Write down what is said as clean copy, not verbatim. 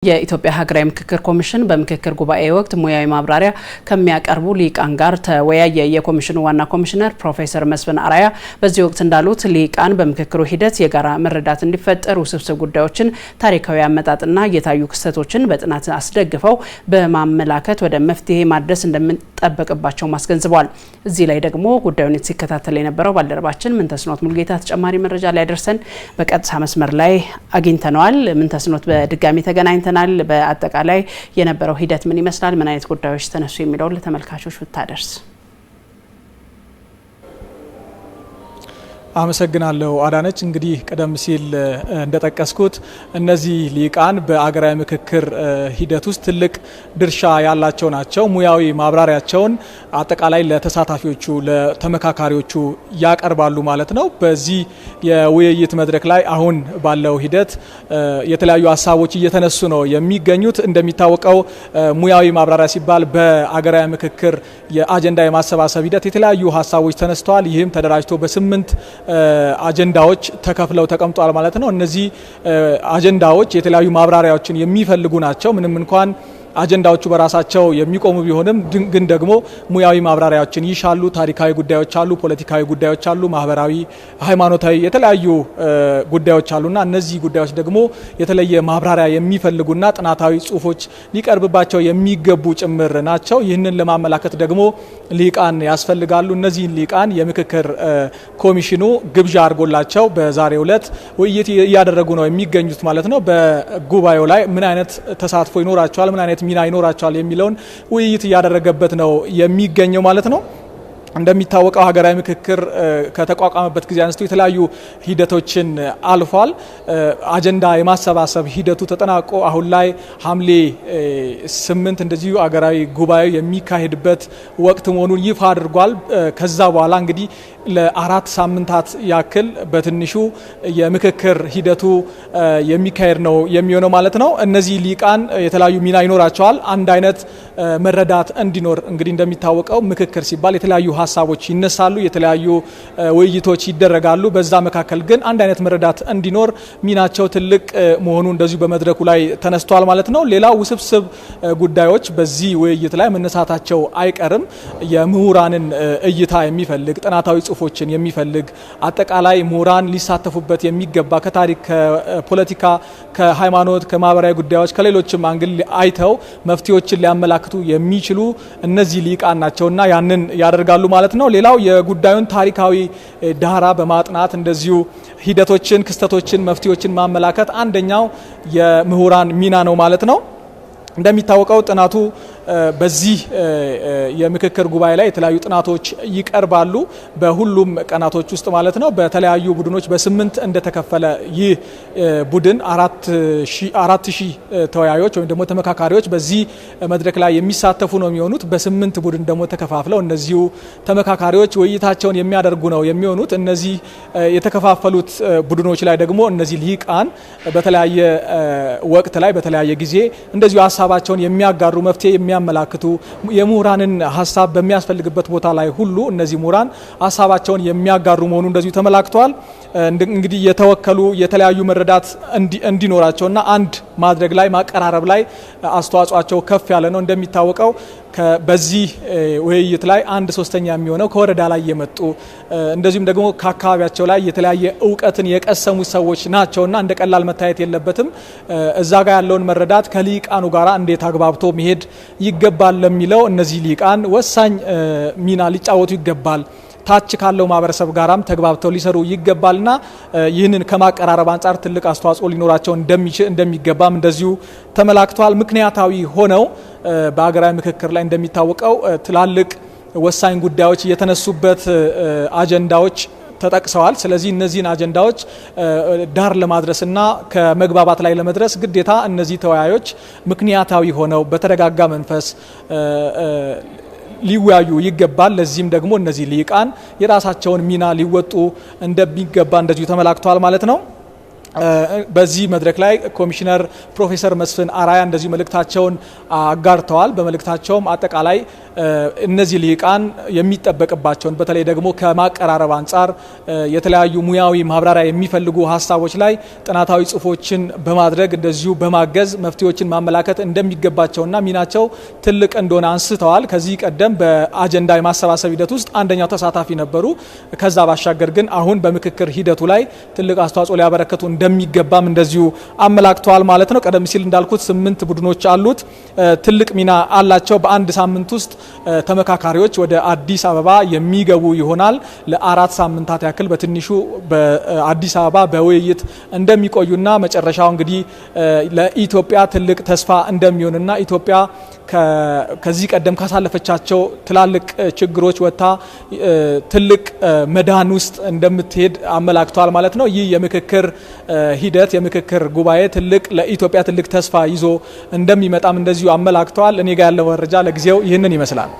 የኢትዮጵያ ሀገራዊ ምክክር ኮሚሽን በምክክር ጉባኤ ወቅት ሙያዊ ማብራሪያ ከሚያቀርቡ ሊቃን ጋር ተወያየ። የኮሚሽኑ ዋና ኮሚሽነር ፕሮፌሰር መስፍን አራያ በዚህ ወቅት እንዳሉት ሊቃን በምክክሩ ሂደት የጋራ መረዳት እንዲፈጠር ውስብስብ ጉዳዮችን፣ ታሪካዊ አመጣጥና የታዩ ክስተቶችን በጥናት አስደግፈው በማመላከት ወደ መፍትሄ ማድረስ እንደሚጠበቅባቸው አስገንዝበዋል። እዚህ ላይ ደግሞ ጉዳዩን ሲከታተል የነበረው ባልደረባችን ምንተስኖት ሙልጌታ ተጨማሪ መረጃ ላይ ደርሰን በቀጥታ መስመር ላይ አግኝተነዋል። ምንተስኖት በድጋሚ ተገናኝተናል። በአጠቃላይ የነበረው ሂደት ምን ይመስላል፣ ምን አይነት ጉዳዮች ተነሱ የሚለውን ለተመልካቾች ብታደርስ። አመሰግናለሁ አዳነች። እንግዲህ ቀደም ሲል እንደጠቀስኩት እነዚህ ሊቃን በአገራዊ ምክክር ሂደት ውስጥ ትልቅ ድርሻ ያላቸው ናቸው። ሙያዊ ማብራሪያቸውን አጠቃላይ ለተሳታፊዎቹ ለተመካካሪዎቹ ያቀርባሉ ማለት ነው። በዚህ የውይይት መድረክ ላይ አሁን ባለው ሂደት የተለያዩ ሀሳቦች እየተነሱ ነው የሚገኙት። እንደሚታወቀው ሙያዊ ማብራሪያ ሲባል በአገራዊ ምክክር የአጀንዳ የማሰባሰብ ሂደት የተለያዩ ሀሳቦች ተነስተዋል። ይህም ተደራጅቶ በ8 አጀንዳዎች ተከፍለው ተቀምጧል ማለት ነው። እነዚህ አጀንዳዎች የተለያዩ ማብራሪያዎችን የሚፈልጉ ናቸው። ምንም እንኳን አጀንዳዎቹ በራሳቸው የሚቆሙ ቢሆንም ግን ደግሞ ሙያዊ ማብራሪያዎችን ይሻሉ። ታሪካዊ ጉዳዮች አሉ፣ ፖለቲካዊ ጉዳዮች አሉ፣ ማህበራዊ፣ ሃይማኖታዊ የተለያዩ ጉዳዮች አሉና እነዚህ ጉዳዮች ደግሞ የተለየ ማብራሪያ የሚፈልጉና ጥናታዊ ጽሁፎች ሊቀርብባቸው የሚገቡ ጭምር ናቸው። ይህንን ለማመላከት ደግሞ ሊቃን ያስፈልጋሉ። እነዚህ ሊቃን የምክክር ኮሚሽኑ ግብዣ አድርጎላቸው በዛሬው ዕለት ውይይት እያደረጉ ነው የሚገኙት ማለት ነው። በጉባኤው ላይ ምን አይነት ተሳትፎ ይኖራቸዋል፣ ምን አይነት ሚና ይኖራቸዋል የሚለውን ውይይት እያደረገበት ነው የሚገኘው ማለት ነው። እንደሚታወቀው ሀገራዊ ምክክር ከተቋቋመበት ጊዜ አንስቶ የተለያዩ ሂደቶችን አልፏል። አጀንዳ የማሰባሰብ ሂደቱ ተጠናቆ አሁን ላይ ሐምሌ 8 እንደዚሁ ሀገራዊ ጉባኤው የሚካሄድበት ወቅት መሆኑን ይፋ አድርጓል። ከዛ በኋላ እንግዲህ ለ4 ሳምንታት ያክል በትንሹ የምክክር ሂደቱ የሚካሄድ ነው የሚሆነው ማለት ነው። እነዚህ ሊቃን የተለያዩ ሚና ይኖራቸዋል። አንድ አይነት መረዳት እንዲኖር እንግዲህ እንደሚታወቀው ምክክር ሲባል የተለያዩ ሀሳቦች ይነሳሉ፣ የተለያዩ ውይይቶች ይደረጋሉ። በዛ መካከል ግን አንድ አይነት መረዳት እንዲኖር ሚናቸው ትልቅ መሆኑ እንደዚሁ በመድረኩ ላይ ተነስቷል ማለት ነው። ሌላው ውስብስብ ጉዳዮች በዚህ ውይይት ላይ መነሳታቸው አይቀርም። የምሁራንን እይታ የሚፈልግ ጥናታዊ ጽሁፎችን የሚፈልግ አጠቃላይ ምሁራን ሊሳተፉበት የሚገባ ከታሪክ፣ ከፖለቲካ፣ ከሃይማኖት፣ ከማህበራዊ ጉዳዮች ከሌሎችም አንግል አይተው መፍትሄዎችን ሊያመላክቱ የሚችሉ እነዚህ ሊቃን ናቸውና ያንን ያደርጋሉ ማለት ነው። ሌላው የጉዳዩን ታሪካዊ ዳራ በማጥናት እንደዚሁ ሂደቶችን፣ ክስተቶችን፣ መፍትሄዎችን ማመላከት አንደኛው የምሁራን ሚና ነው ማለት ነው። እንደሚታወቀው ጥናቱ በዚህ የምክክር ጉባኤ ላይ የተለያዩ ጥናቶች ይቀርባሉ። በሁሉም ቀናቶች ውስጥ ማለት ነው። በተለያዩ ቡድኖች በ8 እንደተከፈለ ይህ ቡድን 4000 ተወያዮች ወይም ደግሞ ተመካካሪዎች በዚህ መድረክ ላይ የሚሳተፉ ነው የሚሆኑት። በ8 ቡድን ደግሞ ተከፋፍለው እነዚሁ ተመካካሪዎች ውይይታቸውን የሚያደርጉ ነው የሚሆኑት። እነዚህ የተከፋፈሉት ቡድኖች ላይ ደግሞ እነዚህ ሊቃን በተለያየ ወቅት ላይ በተለያየ ጊዜ እንደዚሁ ሀሳባቸውን የሚያጋሩ መፍትሄ የሚያመላክቱ የምሁራንን ሀሳብ በሚያስፈልግበት ቦታ ላይ ሁሉ እነዚህ ምሁራን ሀሳባቸውን የሚያጋሩ መሆኑ እንደዚሁ ተመላክተዋል። እንግዲህ የተወከሉ የተለያዩ መረዳት እንዲኖራቸውና አንድ ማድረግ ላይ ማቀራረብ ላይ አስተዋጽኦአቸው ከፍ ያለ ነው። እንደሚታወቀው በዚህ ውይይት ላይ 1/3 የሚሆነው ከወረዳ ላይ የመጡ እንደዚሁም ደግሞ ከአካባቢያቸው ላይ የተለያየ እውቀትን የቀሰሙ ሰዎች ናቸውና እንደ ቀላል መታየት የለበትም። እዛ ጋር ያለውን መረዳት ከሊቃኑ ጋራ እንዴት አግባብቶ መሄድ ይገባል ለሚለው እነዚህ ሊቃን ወሳኝ ሚና ሊጫወቱ ይገባል። ታች ካለው ማህበረሰብ ጋራም ተግባብተው ሊሰሩ ይገባልና ይህንን ከማቀራረብ አንጻር ትልቅ አስተዋጽኦ ሊኖራቸው እንደሚገባም እንደዚሁ ተመላክቷል። ምክንያታዊ ሆነው በአገራዊ ምክክር ላይ እንደሚታወቀው ትላልቅ ወሳኝ ጉዳዮች የተነሱበት አጀንዳዎች ተጠቅሰዋል። ስለዚህ እነዚህን አጀንዳዎች ዳር ለማድረስና ከመግባባት ላይ ለመድረስ ግዴታ እነዚህ ተወያዮች ምክንያታዊ ሆነው በተረጋጋ መንፈስ ሊወያዩ ይገባል። ለዚህም ደግሞ እነዚህ ሊቃን የራሳቸውን ሚና ሊወጡ እንደሚገባ እንደዚሁ ተመላክተዋል ማለት ነው። በዚህ መድረክ ላይ ኮሚሽነር ፕሮፌሰር መስፍን አራያ እንደዚሁ መልእክታቸውን አጋርተዋል። በመልእክታቸውም አጠቃላይ እነዚህ ልሂቃን የሚጠበቅባቸውን በተለይ ደግሞ ከማቀራረብ አንጻር የተለያዩ ሙያዊ ማብራሪያ የሚፈልጉ ሀሳቦች ላይ ጥናታዊ ጽሁፎችን በማድረግ እንደዚሁ በማገዝ መፍትሄዎችን ማመላከት እንደሚገባቸውና ሚናቸው ትልቅ እንደሆነ አንስተዋል። ከዚህ ቀደም በአጀንዳ የማሰባሰብ ሂደት ውስጥ አንደኛው ተሳታፊ ነበሩ። ከዛ ባሻገር ግን አሁን በምክክር ሂደቱ ላይ ትልቅ አስተዋጽኦ ሊያበረከቱ እንደሚገባም እንደዚሁ አመላክተዋል ማለት ነው። ቀደም ሲል እንዳልኩት 8 ቡድኖች አሉት። ትልቅ ሚና አላቸው። በአንድ ሳምንት ውስጥ ተመካካሪዎች ወደ አዲስ አበባ የሚገቡ ይሆናል። ለ4 ሳምንታት ያክል በትንሹ በአዲስ አበባ በውይይት እንደሚቆዩና መጨረሻው እንግዲህ ለኢትዮጵያ ትልቅ ተስፋ እንደሚሆንና ኢትዮጵያ ከዚህ ቀደም ካሳለፈቻቸው ትላልቅ ችግሮች ወጥታ ትልቅ መዳን ውስጥ እንደምትሄድ አመላክተዋል ማለት ነው። ይህ የምክክር ሂደት የምክክር ጉባኤ ትልቅ ለኢትዮጵያ ትልቅ ተስፋ ይዞ እንደሚመጣም እንደዚሁ አመላክተዋል። እኔ ጋር ያለው መረጃ ለጊዜው ይህንን ይመስላል።